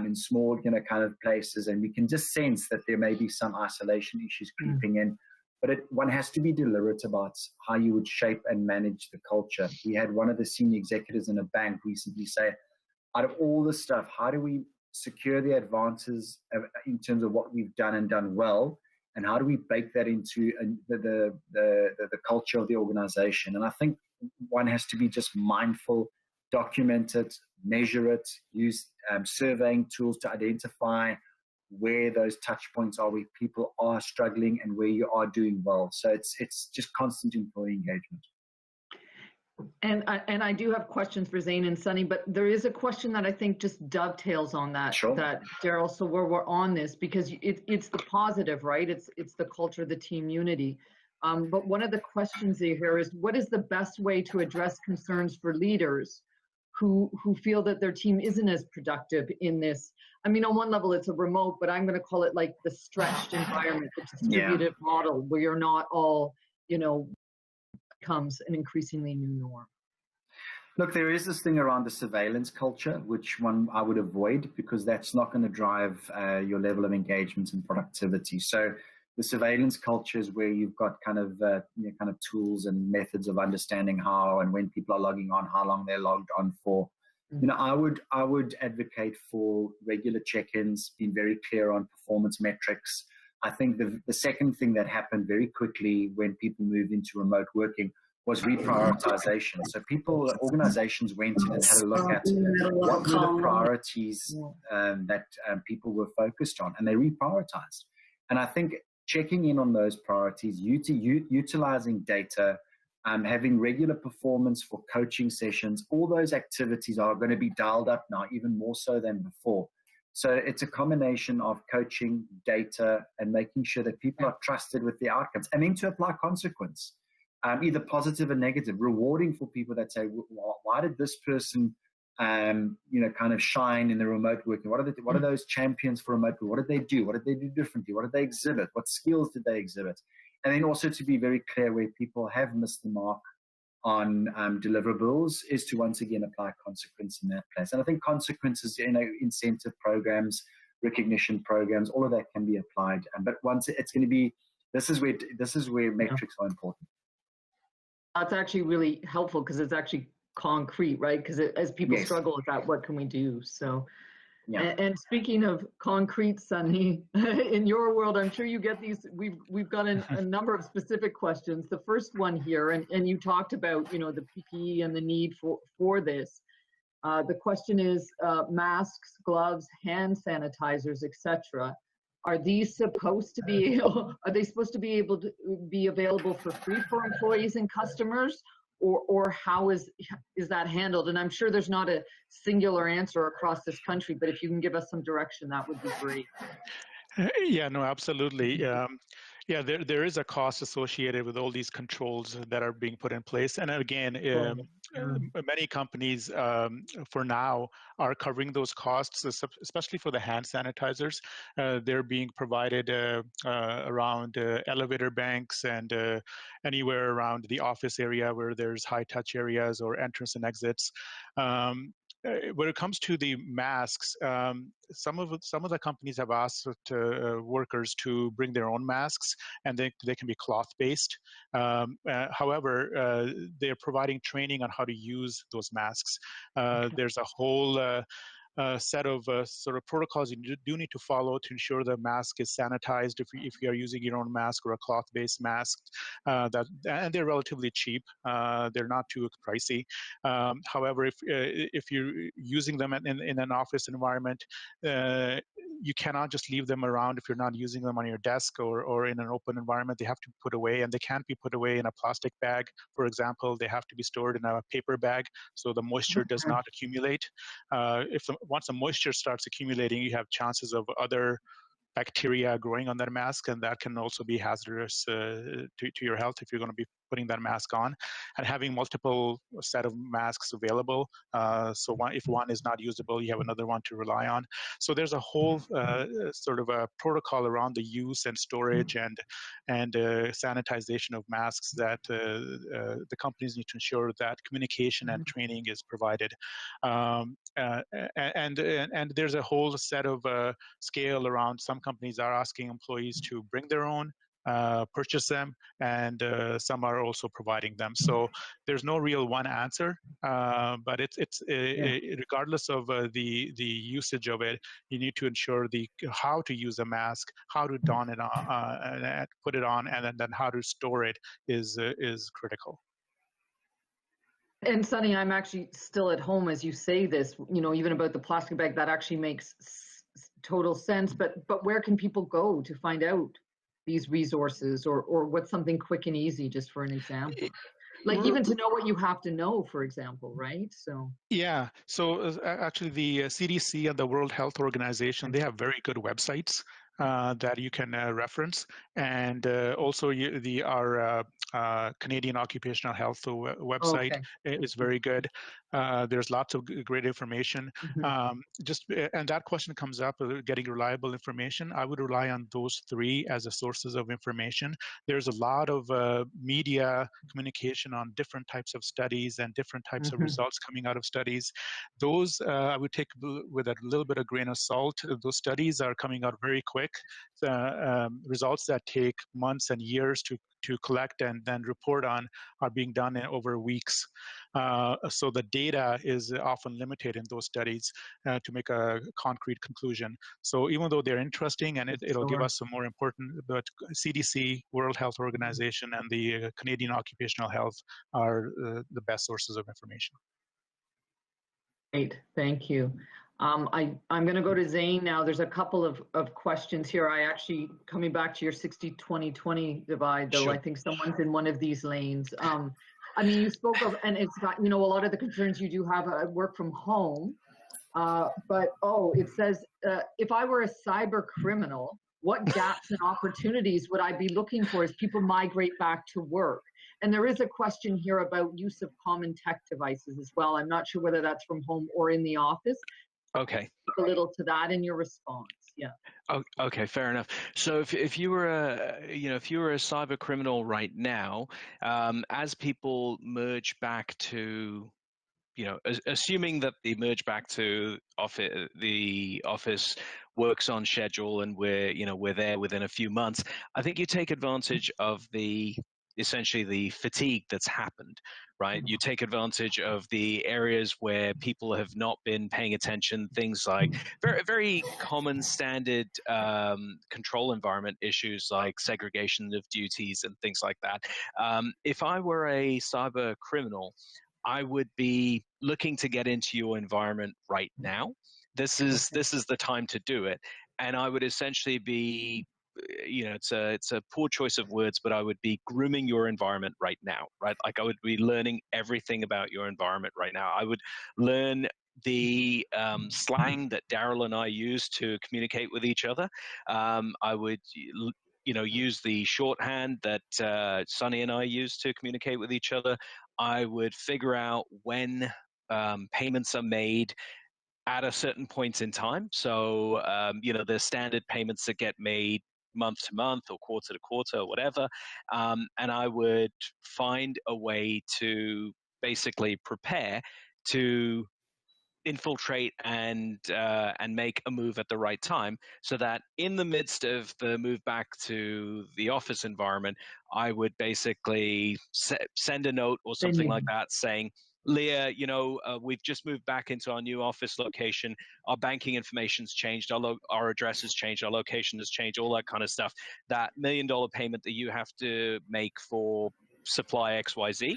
in small, you know, kind of places, and we can just sense that there may be some isolation issues creeping in. But one has to be deliberate about how you would shape and manage the culture. We had one of the senior executives in a bank recently say, out of all this stuff, how do we secure the advances in terms of what we've done and done well, and how do we bake that into the culture of the organization? And I think one has to be just mindful, document it, measure it, use surveying tools to identify where those touch points are, where people are struggling and where you are doing well. So it's just constant employee engagement. And I do have questions for Zain and Sunny, but there is a question that I think just dovetails on that, sure. That Darryl, so where we're on this, because it's the positive, right? It's the culture, the team unity. But one of the questions here is, what is the best way to address concerns for leaders who feel that their team isn't as productive in this? I mean, on one level, it's a remote, but I'm going to call it like the stretched environment, the distributive model, where you're not all, you know, becomes an increasingly new norm. Look, there is this thing around the surveillance culture, which one I would avoid, because that's not going to drive your level of engagement and productivity. So the surveillance culture is where you've got kind of you know, kind of tools and methods of understanding how and when people are logging on, how long they're logged on for. You know, I would advocate for regular check-ins, being very clear on performance metrics. I think the second thing that happened very quickly when people moved into remote working was reprioritization. So organizations went in and had a look at what were the priorities that people were focused on, and they reprioritized. And I think checking in on those priorities, utilizing data, having regular performance for coaching sessions, all those activities are going to be dialed up now, even more so than before. So it's a combination of coaching, data, and making sure that people are trusted with the outcomes, and then to apply consequence, either positive or negative, rewarding for people that say, why did this person, you know, kind of shine in the remote working? What are those champions for remote work? What did they do? What did they do differently? What did they exhibit? What skills did they exhibit? And then also to be very clear where people have missed the mark on deliverables is to once again apply consequence in that place. And I think consequences, you know, incentive programs, recognition programs, all of that can be applied. But once it's going to be, this is where metrics are important. That's actually really helpful because it's actually concrete, right? Because as people struggle with that, what can we do? So Yeah. And speaking of concrete, Sunny, in your world, I'm sure you get these. We've got a number of specific questions. The first one here, and you talked about, you know, the PPE and the need for this. The question is masks, gloves, hand sanitizers, etc. Are these supposed to be? Are they supposed to be able to be available for free for employees and customers, or how is that handled? And I'm sure there's not a singular answer across this country, but if you can give us some direction, that would be great. Yeah, no, absolutely. Yeah, there is a cost associated with all these controls that are being put in place. And again, many companies for now are covering those costs, especially for the hand sanitizers. They're being provided around elevator banks and anywhere around the office area where there's high touch areas or entrance and exits. When it comes to the masks, some of the companies have asked workers to bring their own masks, and they can be cloth-based. However, they're providing training on how to use those masks. There's a whole set of sort of protocols you do need to follow to ensure the mask is sanitized if you are using your own mask or a cloth-based mask. And they're relatively cheap. They're not too pricey. However, if you're using them in an office environment, you cannot just leave them around if you're not using them on your desk or in an open environment. They have to be put away, and they can't be put away in a plastic bag, for example. They have to be stored in a paper bag so the moisture does not accumulate. Once the moisture starts accumulating, you have chances of other bacteria growing on that mask, and that can also be hazardous to your health if you're going to be putting that mask on. And having multiple set of masks available, so if one is not usable, you have another one to rely on. So there's a whole sort of a protocol around the use and storage and sanitization of masks that the companies need to ensure that communication and training is provided. And there's a whole set of scale around. Some companies are asking employees to bring their own, purchase them, and some are also providing them. So there's no real one answer, but it's regardless of the usage of it, you need to ensure how to use a mask, how to don it on, and put it on, and then how to store it is critical. And Sunny, I'm actually still at home as you say this, you know, even about the plastic bag, that actually makes total sense. But where can people go to find out these resources, or what's something quick and easy, just for an example? Like even to know what you have to know, for example, right? So yeah, so actually the CDC and the World Health Organization, they have very good websites that you can reference, and also our Canadian Occupational Health website is very good. There's lots of great information. And that question comes up, getting reliable information. I would rely on those three as the sources of information. There's a lot of media communication on different types of studies and different types of results coming out of studies. Those I would take with a little bit of grain of salt. Those studies are coming out very quick. Results that take months and years to collect and then report on are being done in over weeks. So the data is often limited in those studies to make a concrete conclusion. So even though they're interesting and it'll give us some more important, but CDC, World Health Organization, and the Canadian Occupational Health are the best sources of information. Great, thank you. I'm going to go to Zain now. There's a couple of questions here. I actually, coming back to your 60-20-20 divide, though, sure. I think someone's in one of these lanes. I mean, you spoke of, and it's got, you know, a lot of the concerns you do have at work from home, but, it says, if I were a cyber criminal, what gaps and opportunities would I be looking for as people migrate back to work? And there is a question here about use of common tech devices as well. I'm not sure whether that's from home or in the office. Okay. A little to that in your response, yeah. Okay, fair enough. So if you were a cyber criminal right now, as people merge back to, assuming that the merge back to the office works on schedule and we're there within a few months, I think you take advantage of the essentially the fatigue that's happened, right? You take advantage of the areas where people have not been paying attention, things like very common standard control environment issues like segregation of duties and things like that. If I were a cyber criminal, I would be looking to get into your environment right now. This is the time to do it, and I would essentially be, it's a poor choice of words, but I would be grooming your environment right now, right? Like I would be learning everything about your environment right now. I would learn the slang that Darryl and I use to communicate with each other. I would use the shorthand that Sunny and I use to communicate with each other. I would figure out when payments are made at a certain point in time. So, the standard payments that get made month to month or quarter to quarter or whatever. And I would find a way to basically prepare to infiltrate and make a move at the right time, so that in the midst of the move back to the office environment, I would basically send a note or something like that saying, Leah, we've just moved back into our new office location. Our banking information's changed. Our address has changed. Our location has changed. All that kind of stuff. That $1 million payment that you have to make for supply XYZ,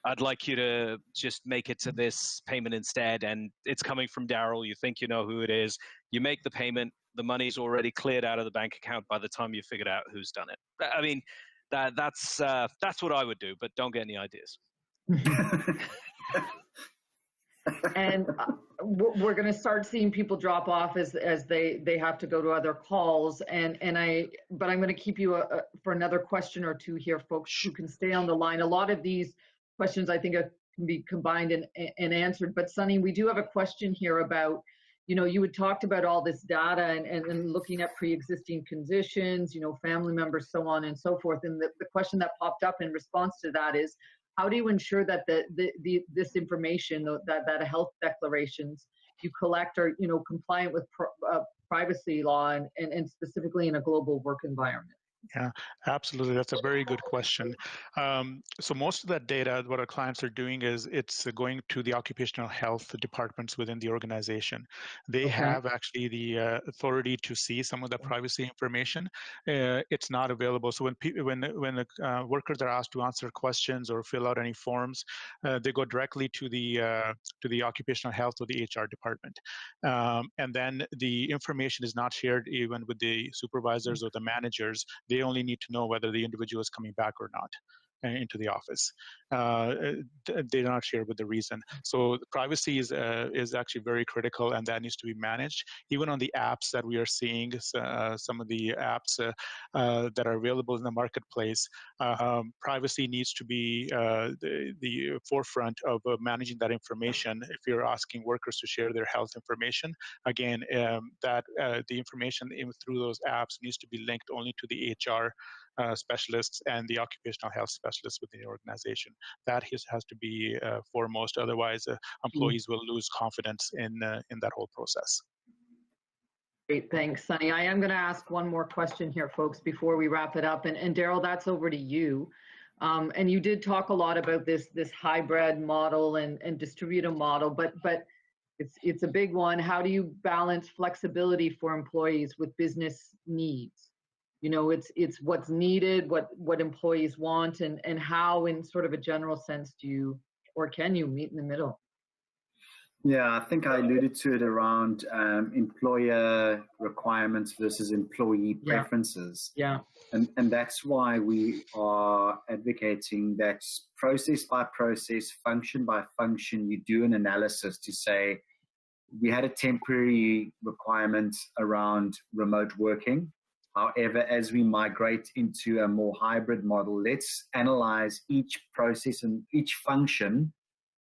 I'd like you to just make it to this payment instead, and it's coming from Darryl. You think you know who it is. You make the payment. The money's already cleared out of the bank account by the time you figured out who's done it. I mean, that's what I would do, but don't get any ideas. And we're going to start seeing people drop off as they have to go to other calls. But I'm going to keep you for another question or two here, folks, who can stay on the line. A lot of these questions I think can be combined and answered. But Sunny, we do have a question here about, you had talked about all this data and looking at pre-existing conditions, family members, so on and so forth. And the question that popped up in response to that is, how do you ensure that this information, that health declarations you collect are compliant with privacy law and specifically in a global work environment? Yeah, absolutely. That's a very good question. So most of that data, what our clients are doing is it's going to the occupational health departments within the organization. They have actually the authority to see some of the privacy information. It's not available. So when the workers are asked to answer questions or fill out any forms, they go directly to the occupational health or the HR department, and then the information is not shared even with the supervisors or the managers. They only need to know whether the individual is coming back or not into the office. They're not shared with the reason. So the privacy is actually very critical, and that needs to be managed. Even on the apps that we are seeing, some of the apps that are available in the marketplace, privacy needs to be the forefront of managing that information. If you're asking workers to share their health information, again, the information through those apps needs to be linked only to the HR specialists and the occupational health specialists within the organization. That has to be foremost. Otherwise, employees will lose confidence in that whole process. Great, thanks, Sunny. I am going to ask one more question here, folks, before we wrap it up. And Darryl, that's over to you. And you did talk a lot about this hybrid model and distributed model, but it's a big one. How do you balance flexibility for employees with business needs? It's what's needed, what employees want, and how, in sort of a general sense, can you meet in the middle? Yeah, I think I alluded to it around employer requirements versus employee preferences. Yeah. And that's why we are advocating that process by process, function by function, you do an analysis to say, we had a temporary requirement around remote working. However, as we migrate into a more hybrid model, let's analyze each process and each function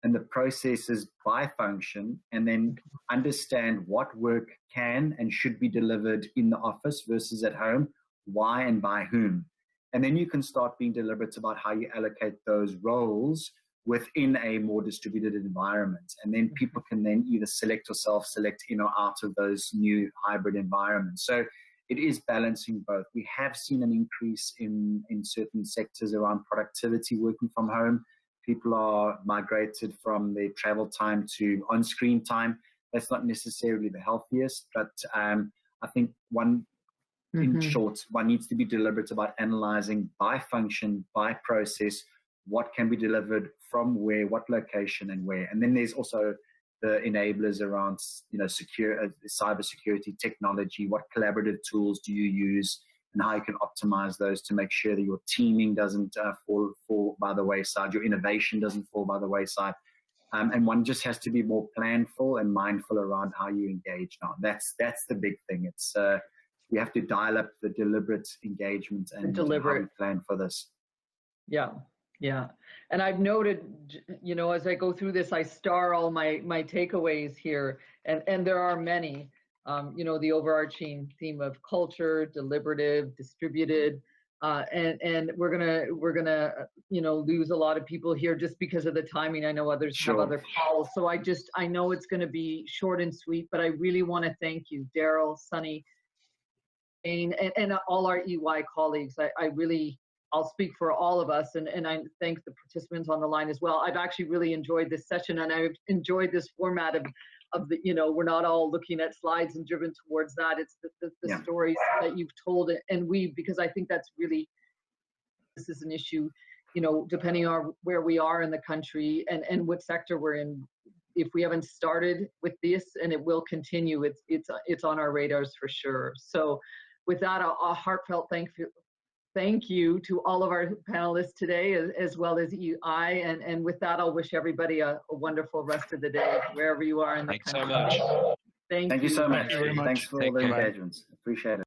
and the processes by function, and then understand what work can and should be delivered in the office versus at home, why and by whom. And then you can start being deliberate about how you allocate those roles within a more distributed environment. And then people can then either select or self-select in or out of those new hybrid environments. So it is balancing both. We have seen an increase in certain sectors around productivity, working from home. People are migrated from their travel time to on-screen time. That's not necessarily the healthiest, but I think in short, one needs to be deliberate about analyzing by function, by process, what can be delivered from where, what location and where. And then there's also the enablers around, secure cybersecurity technology. What collaborative tools do you use, and how you can optimize those to make sure that your teaming doesn't fall by the wayside, your innovation doesn't fall by the wayside. And one just has to be more planful and mindful around how you engage now. That's the big thing. It's we have to dial up the deliberate engagement and how we plan for this. Yeah. And I've noted, as I go through this, I star all my takeaways here, and there are many. The overarching theme of culture, deliberative, distributed, and we're gonna lose a lot of people here just because of the timing. I know others have other calls, so I know it's going to be short and sweet, but I really want to thank you, Darryl, Sunny, and all our EY colleagues. I'll speak for all of us, and I thank the participants on the line as well. I've actually really enjoyed this session, and I've enjoyed this format of the, we're not all looking at slides and driven towards that. It's the stories that you've told, because I think that's really, this is an issue, depending on where we are in the country and what sector we're in. If we haven't started with this, and it will continue, it's on our radars for sure. So with that, a heartfelt thank you to all of our panelists today, as well as EI. And with that, I'll wish everybody a wonderful rest of the day, wherever you are in the country. Thanks so much. Thank you so much. Thank you very much. Thanks for all the engagements. Appreciate it.